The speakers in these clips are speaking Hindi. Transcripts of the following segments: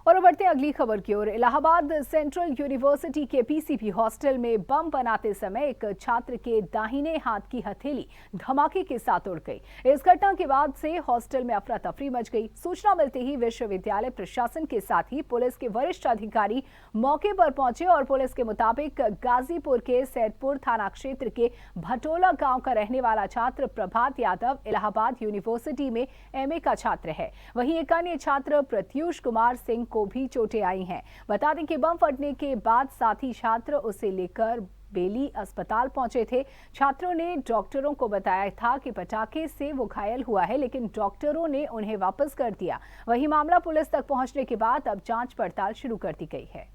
और बढ़ते हैं अगली खबर की ओर। इलाहाबाद सेंट्रल यूनिवर्सिटी के पीसीपी हॉस्टल में बम बनाते समय एक छात्र के दाहिने हाथ की हथेली धमाके के साथ उड़ गई। इस घटना के बाद से हॉस्टल में अफरा तफरी मच गई। सूचना मिलते ही विश्वविद्यालय प्रशासन के साथ ही पुलिस के वरिष्ठ अधिकारी मौके पर पहुंचे और पुलिस के मुताबिक गाजीपुर के सैदपुर थाना क्षेत्र के भटोला गांव का रहने वाला छात्र प्रभात यादव इलाहाबाद यूनिवर्सिटी में एमए का छात्र है। वहीं एक अन्य छात्र प्रत्यूष कुमार सिंह को भी चोटें आई हैं। बता दें कि बम फटने के बाद साथी छात्र उसे लेकर बेली अस्पताल पहुंचे थे। छात्रों ने डॉक्टरों को बताया था कि पटाखे से वो घायल हुआ है, लेकिन डॉक्टरों ने उन्हें वापस कर दिया। वहीं मामला पुलिस तक पहुंचने के बाद अब जांच पड़ताल शुरू कर दी गई है।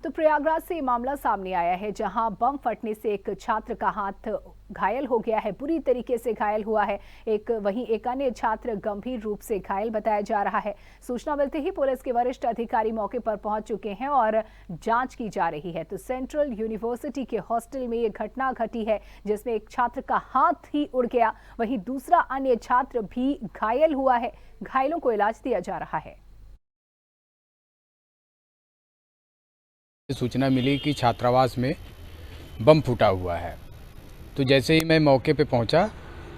तो प्रयागराज से मामला सामने आया है, जहां बम फटने से एक छात्र का हाथ घायल हो गया है, बुरी तरीके से घायल हुआ है। वहीं एक अन्य छात्र गंभीर रूप से घायल बताया जा रहा है। सूचना मिलते ही पुलिस के वरिष्ठ अधिकारी मौके पर पहुंच चुके हैं और जांच की जा रही है। तो सेंट्रल यूनिवर्सिटी के हॉस्टल में ये घटना घटी है, जिसमें एक छात्र का हाथ ही उड़ गया। वहीं दूसरा अन्य छात्र भी घायल हुआ है। घायलों को इलाज दिया जा रहा है। सूचना मिली कि छात्रावास में बम फूटा हुआ है। तो जैसे ही मैं मौके पे पहुंचा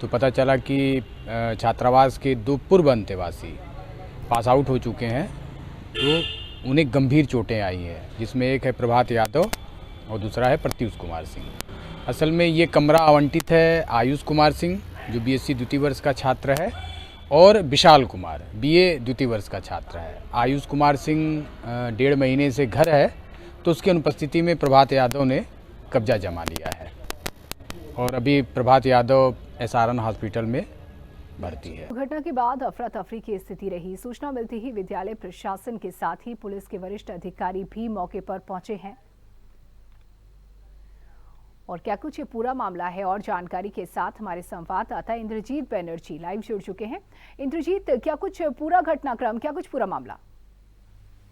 तो पता चला कि छात्रावास के 2 पूर्व अंतेवासी पास आउट हो चुके हैं। तो उन्हें गंभीर चोटें आई हैं, जिसमें एक है प्रभात यादव और दूसरा है प्रत्यूष कुमार सिंह। असल में ये कमरा आवंटित है आयुष कुमार सिंह, जो बीएससी द्वितीय वर्ष का छात्र है, और विशाल कुमार बीए द्वितीय वर्ष का छात्र है। आयुष कुमार सिंह 1.5 महीने से घर है, तो उसकी अनुपस्थिति में प्रभात यादव ने कब्जा जमा लिया है और अभी प्रभात यादव एसआरएन हॉस्पिटल में भर्ती है। घटना के बाद अफरा तफरी की स्थिति रही। सूचना मिलते ही विद्यालय प्रशासन के साथ ही पुलिस के वरिष्ठ अधिकारी भी मौके पर पहुंचे हैं। और क्या कुछ ये पूरा मामला है, और जानकारी के साथ हमारे संवाददाता इंद्रजीत बनर्जी लाइव जुड़ चुके हैं। इंद्रजीत, क्या कुछ पूरा घटनाक्रम, क्या कुछ पूरा मामला?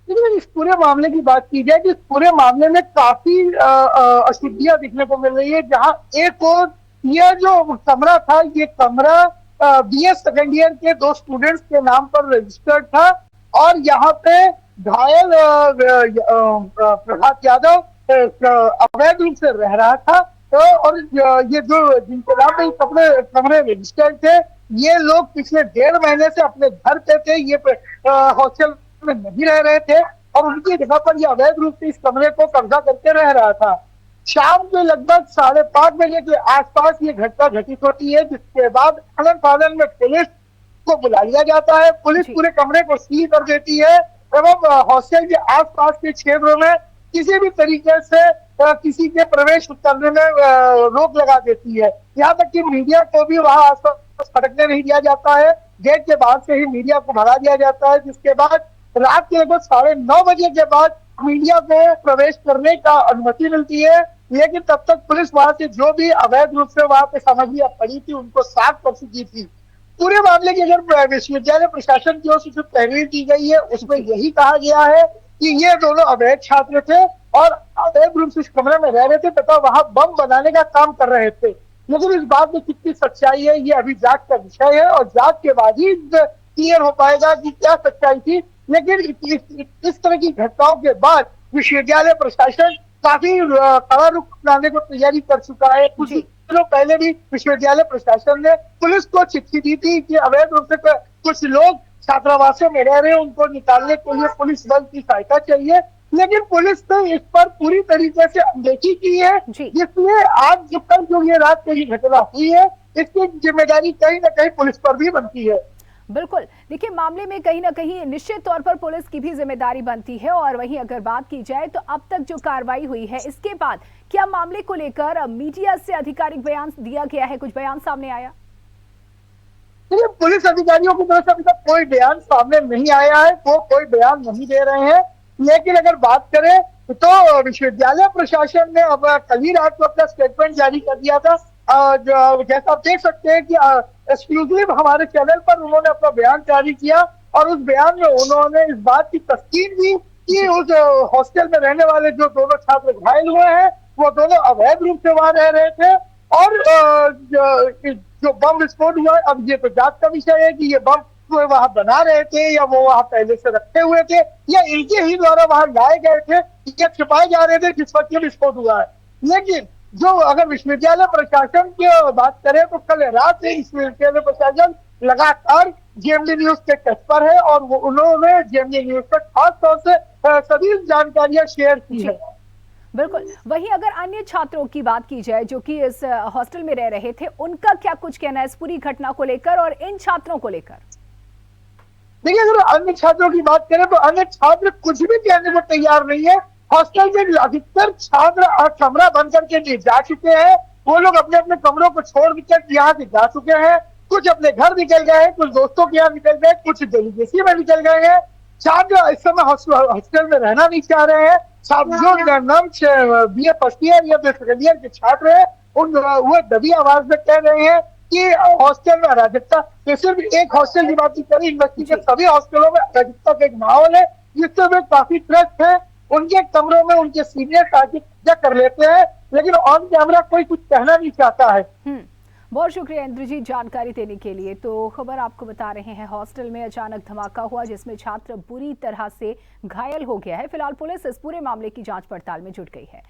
इस पूरे मामले की बात की जाए तो इस पूरे मामले में काफी अशुद्धियां दिखने को मिल रही है। जहां एक और यह जो कमरा था, ये कमरा बीए सेकेंड ईयर के 2 स्टूडेंट्स के नाम पर रजिस्टर्ड था और यहाँ पे घायल प्रभात यादव अवैध रूप से रह रहा था। और ये जो जिनके नाम पे कमरे रजिस्टर्ड थे, ये लोग पिछले 1.5 महीने से अपने घर पे थे, ये हॉस्टल में नहीं रह रहे थे और उनकी जगह पर ये अवैध रूप से इस कमरे को कब्जा करके रह रहा था। शाम के लगभग 5:30 बजे के आसपास ये घटना घटित होती है, जिसके बाद आनन फानन में पुलिस को बुला लिया जाता है। पुलिस पूरे कमरे को सील कर देती है एवं हॉस्टल के आसपास के क्षेत्रों में किसी भी तरीके से किसी के प्रवेश करने में रोक लगा देती है। यहाँ तक कि मीडिया को भी वहां आसपास फटकने नहीं दिया जाता है। गेट के बाहर से ही मीडिया को भगा दिया जाता है, जिसके बाद रात के लगभग 9:30 बजे के बाद मीडिया को प्रवेश करने का अनुमति मिलती है। लेकिन तब तक पुलिस वहां से जो भी अवैध रूप से वहां पे सामग्रियां पड़ी थी, उनको साफ कर चुकी थी। पूरे मामले की अगर विश्वविद्यालय प्रशासन की ओर से जो तहरीर की गई है, उसमें यही कहा गया है कि ये दोनों अवैध छात्र थे और अवैध रूप से इस कमरे में रह रहे थे तथा वहां बम बनाने का काम कर रहे थे। लेकिन इस बात में कितनी सच्चाई है, ये अभी जांच का विषय है और जांच के बाद ही क्लियर हो पाएगा कि क्या सच्चाई थी। लेकिन इस तरह की घटनाओं के बाद विश्वविद्यालय प्रशासन काफी कड़ा रुख अपनाने को तैयारी कर चुका है। कुछ दिनों पहले भी विश्वविद्यालय प्रशासन ने पुलिस को चिट्ठी दी थी कि अवैध रूप से कुछ लोग छात्रावासों में रह रहे हैं, उनको निकालने के लिए पुलिस बल की सहायता चाहिए। लेकिन पुलिस ने इस पर पूरी तरीके से अनदेखी की है, जिसलिए आज जब तक जो ये रात को ये घटना हुई है, इसकी जिम्मेदारी कहीं ना कहीं पुलिस पर भी बनती है। बिल्कुल, देखिए मामले में कहीं ना कहीं निश्चित तौर पर पुलिस की भी जिम्मेदारी बनती है। और वहीं अगर बात की जाए तो अब तक जो कार्रवाई हुई है, इसके बाद क्या मामले को लेकर मीडिया से आधिकारिक बयान दिया गया है? कुछ बयान सामने आया? पुलिस अधिकारियों की तरफ से अभी तक कोई बयान सामने नहीं आया है, वो कोई बयान नहीं दे रहे हैं। लेकिन अगर बात करें तो विश्वविद्यालय प्रशासन ने अब कल ही रात को अपना स्टेटमेंट जारी कर दिया था। जैसा आप देख सकते हैं कि एक्सक्लूसिव हमारे चैनल पर उन्होंने अपना बयान जारी किया और उस बयान में उन्होंने इस बात की तस्दीक दी कि उस हॉस्टल में रहने वाले जो दोनों छात्र घायल हुए हैं, वो दोनों अवैध रूप से वहां रह रहे थे और जो बम विस्फोट हुआ है, अब ये तो जांच का विषय है कि ये बम वो वहां बना रहे थे या वो वहां पहले से रखे हुए थे या इनके ही द्वारा वहां लाए गए थे या छिपाए जा रहे थे जिस वक्त ये विस्फोट हुआ है। लेकिन जो अगर विश्वविद्यालय प्रशासन की बात करें तो कल रात से इस विश्वविद्यालय प्रशासन लगातार जेएमडी न्यूज के तत्पर है और वो उन्होंने जेएमडी न्यूज पर खास तौर से सभी जानकारियां शेयर की है। बिल्कुल। वहीं अगर अन्य छात्रों की बात की जाए जो कि इस हॉस्टल में रह रहे थे, उनका क्या कुछ कहना है इस पूरी घटना को लेकर और इन छात्रों को लेकर? देखिए, अगर अन्य छात्रों की बात करें तो अन्य छात्र कुछ भी कहने को तैयार नहीं है। हॉस्टल में अधिकतर छात्र कमरा बंद करके जा चुके हैं। वो लोग अपने अपने कमरों को छोड़ कर यहाँ से जा चुके हैं। कुछ अपने घर निकल गए हैं, कुछ दोस्तों के यहाँ निकल गए, कुछ डेलीगेसी में निकल गए हैं। छात्र इस समय हॉस्टल में रहना नहीं चाह रहे हैं। जो नम बीए फर्स्ट ईयर या सेकेंड ईयर के छात्र हैं वो दबी आवाज में कह रहे हैं कि हॉस्टल में अराजकता, तो सिर्फ एक हॉस्टल की बात करें, यूनिवर्सिटी के सभी हॉस्टलों में अराजकता का एक माहौल है जिससे वे काफी त्रस्त है। उनके कमरों में उनके सीनियर आके पूजा कर लेते हैं लेकिन ऑन कैमरा कोई कुछ कहना नहीं चाहता है। बहुत शुक्रिया इंद्रजीत जानकारी देने के लिए। तो खबर आपको बता रहे हैं, हॉस्टल में अचानक धमाका हुआ जिसमें छात्र बुरी तरह से घायल हो गया है। फिलहाल पुलिस इस पूरे मामले की जांच पड़ताल में जुट गई है।